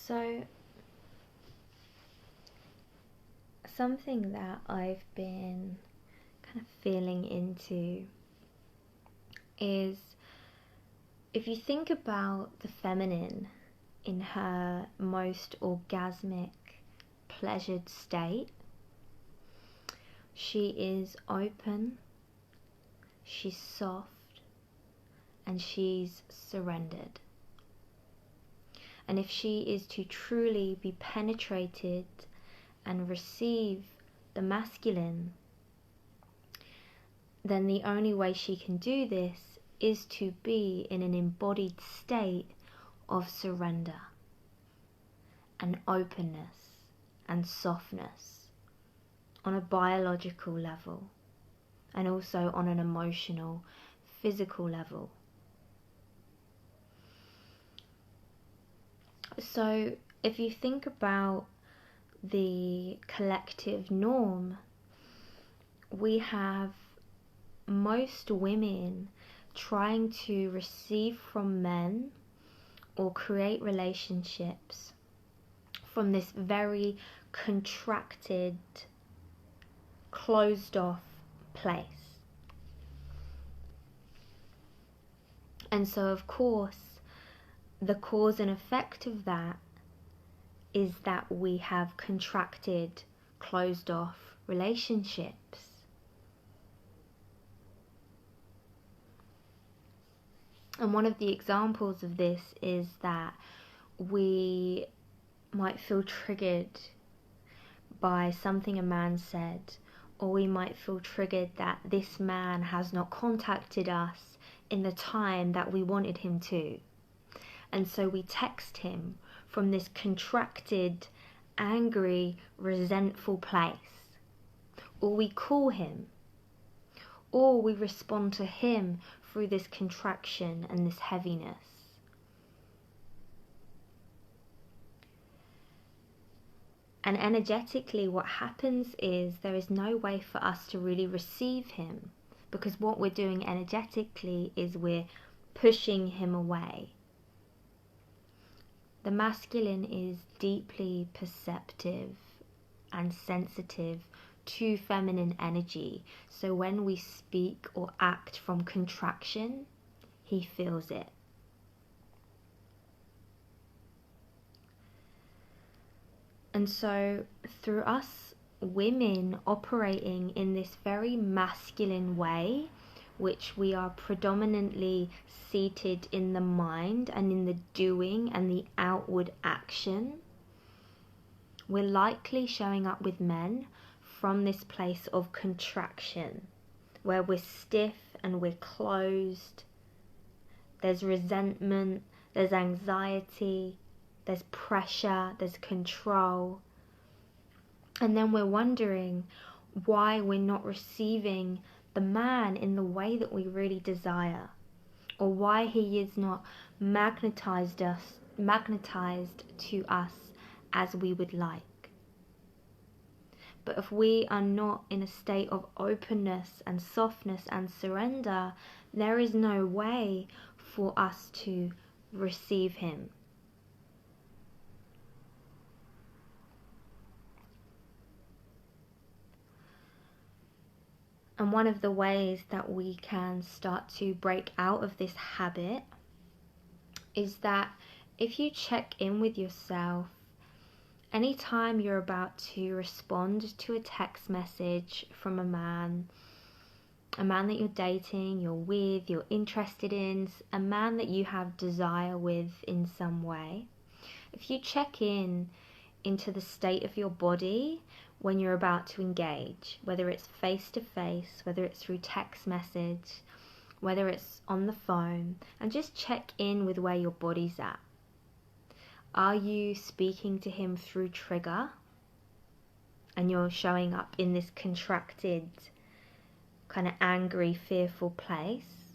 So, something that I've been kind of feeling into is, if you think about the feminine in her most orgasmic, pleasured state, she is open, she's soft, and she's surrendered. And if she is to truly be penetrated and receive the masculine, then the only way she can do this is to be in an embodied state of surrender and openness and softness on a biological level, and also on an emotional, physical level. So if you think about the collective norm, we have most women trying to receive from men or create relationships from this very contracted, closed off place. And so, of course, the cause and effect of that is that we have contracted, closed off relationships. And one of the examples of this is that we might feel triggered by something a man said, or we might feel triggered that this man has not contacted us in the time that we wanted him to. And so we text him from this contracted, angry, resentful place. Or we call him. Or we respond to him through this contraction and this heaviness. And energetically, what happens is there is no way for us to really receive him, because what we're doing energetically is we're pushing him away. The masculine is deeply perceptive and sensitive to feminine energy. So when we speak or act from contraction, he feels it. And so through us women operating in this very masculine way, which we are predominantly seated in the mind and in the doing and the outward action, we're likely showing up with men from this place of contraction, where we're stiff and we're closed. There's resentment, there's anxiety, there's pressure, there's control. And then we're wondering why we're not receiving the man in the way that we really desire, or why he is not magnetized to us as we would like. But if we are not in a state of openness and softness and surrender, there is no way for us to receive him. And one of the ways that we can start to break out of this habit is that if you check in with yourself, anytime you're about to respond to a text message from a man that you're dating, you're with, you're interested in, a man that you have desire with in some way, if you check in into the state of your body when you're about to engage, whether it's face to face, whether it's through text message, whether it's on the phone, and just check in with where your body's at. Are you speaking to him through trigger and you're showing up in this contracted, kind of angry, fearful place?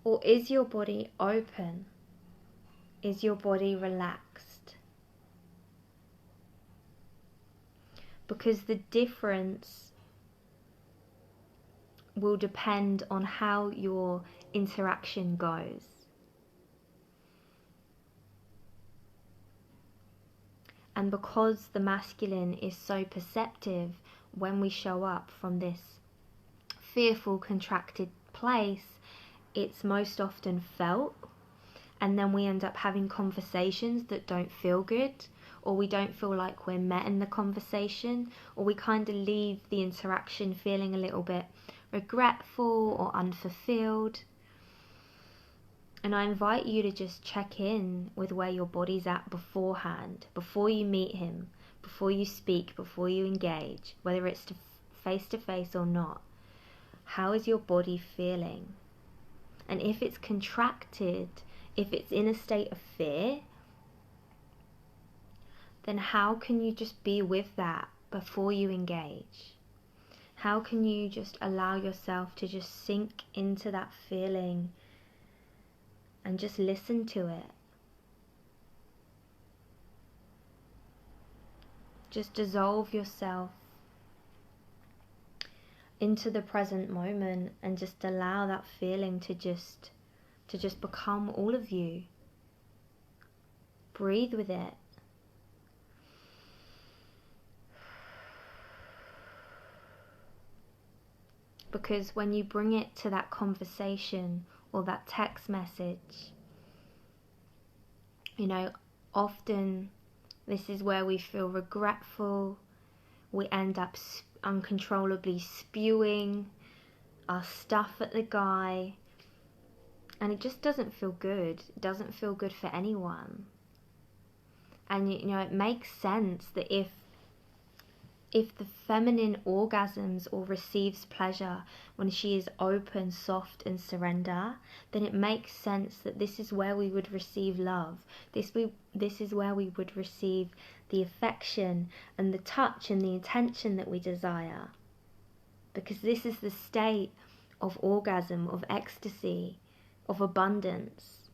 Or is your body open? Is your body relaxed? Because the difference will depend on how your interaction goes. And because the masculine is so perceptive, when we show up from this fearful, contracted place, it's most often felt, and then we end up having conversations that don't feel good, or we don't feel like we're met in the conversation, or we kind of leave the interaction feeling a little bit regretful or unfulfilled. And I invite you to just check in with where your body's at beforehand, before you meet him, before you speak, before you engage, whether it's to face or not. How is your body feeling? And if it's contracted, if it's in a state of fear, then how can you just be with that before you engage? How can you just allow yourself to just sink into that feeling and just listen to it? Just dissolve yourself into the present moment and just allow that feeling to just become all of you. Breathe with it. Because when you bring it to that conversation or that text message, often this is where we feel regretful. We end up uncontrollably spewing our stuff at the guy, and it just doesn't feel good. It doesn't feel good for anyone. And it makes sense that if the feminine orgasms or receives pleasure when she is open, soft and surrender, then it makes sense that this is where we would receive love. This is where we would receive the affection and the touch and the attention that we desire. Because this is the state of orgasm, of ecstasy, of abundance.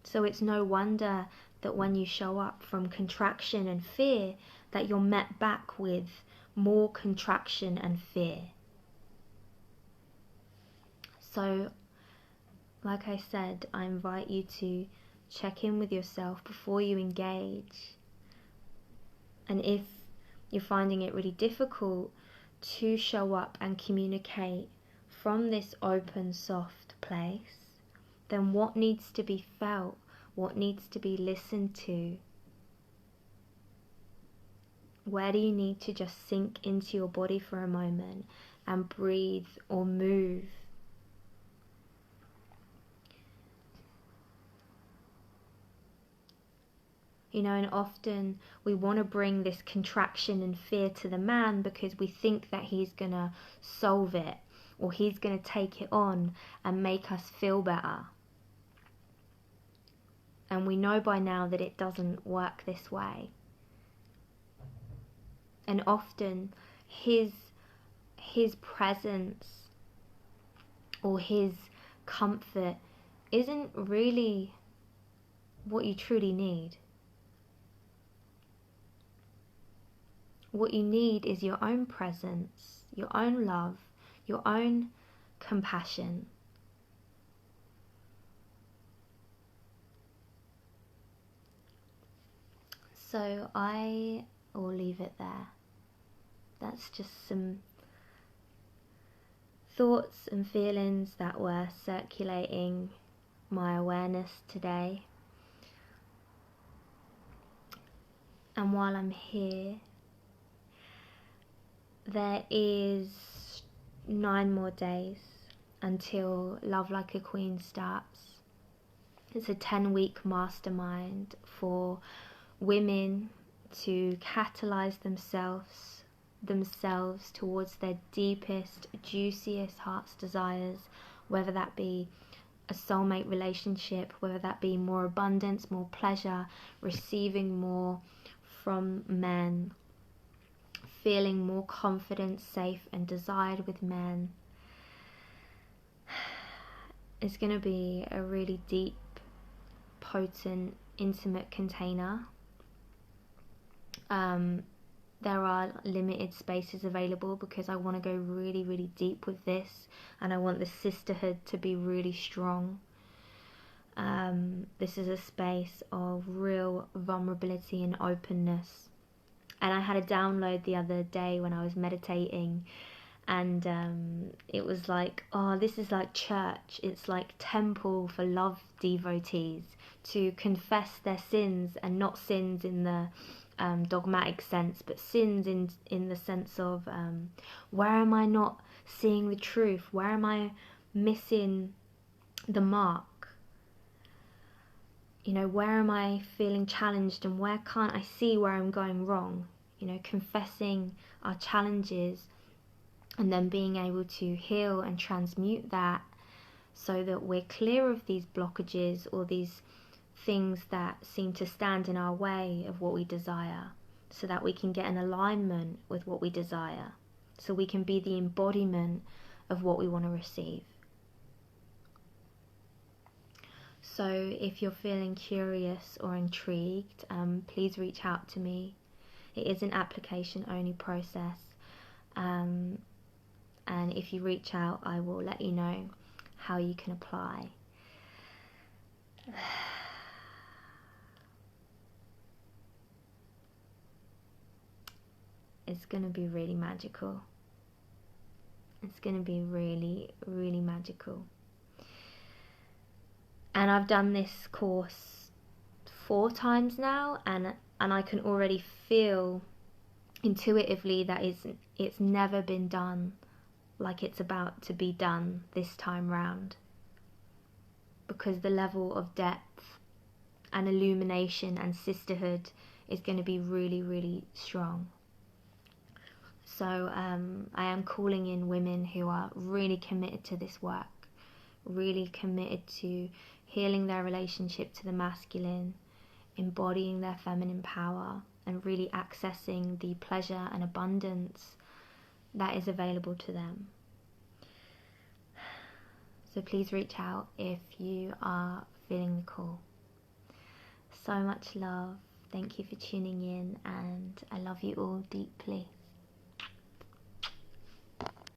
So it's no wonder that when you show up from contraction and fear, that you're met back with more contraction and fear. So, like I said, I invite you to check in with yourself before you engage. And if you're finding it really difficult to show up and communicate from this open, soft place, then what needs to be felt? What needs to be listened to? Where do you need to just sink into your body for a moment and breathe or move? And often we want to bring this contraction and fear to the man because we think that he's going to solve it, or he's going to take it on and make us feel better. And we know by now that it doesn't work this way. And often his presence or his comfort isn't really what you truly need. What you need is your own presence, your own love, your own compassion. So I will leave it there. That's just some thoughts and feelings that were circulating my awareness today. And while I'm here, there is 9 more days until Love Like a Queen starts. It's a 10-week mastermind for women to catalyze themselves towards their deepest, juiciest heart's desires, whether that be a soulmate relationship, whether that be more abundance, more pleasure, receiving more from men, feeling more confident, safe and desired with men. It's going to be a really deep, potent, intimate container. There are limited spaces available because I want to go really, really deep with this, and I want the sisterhood to be really strong. This is a space of real vulnerability and openness. And I had a download the other day when I was meditating, and it was like, oh, this is like church. It's like temple for love devotees to confess their sins, and not sins in the dogmatic sense, but sins in the sense of where am I not seeing the truth? Where am I missing the mark? You know, where am I feeling challenged, and where can't I see where I'm going wrong? You know, confessing our challenges and then being able to heal and transmute that so that we're clear of these blockages or these things that seem to stand in our way of what we desire, so that we can get in alignment with what we desire, so we can be the embodiment of what we want to receive. So if you're feeling curious or intrigued, please reach out to me. It is an application only process, and if you reach out, I will let you know how you can apply. It's going to be really magical. It's going to be really, really magical. And I've done this course 4 times now, and I can already feel intuitively that it's never been done like it's about to be done this time round, because the level of depth and illumination and sisterhood is going to be really, really strong. So I am calling in women who are really committed to this work, really committed to healing their relationship to the masculine, embodying their feminine power, and really accessing the pleasure and abundance that is available to them. So please reach out if you are feeling the call. So much love. Thank you for tuning in, and I love you all deeply.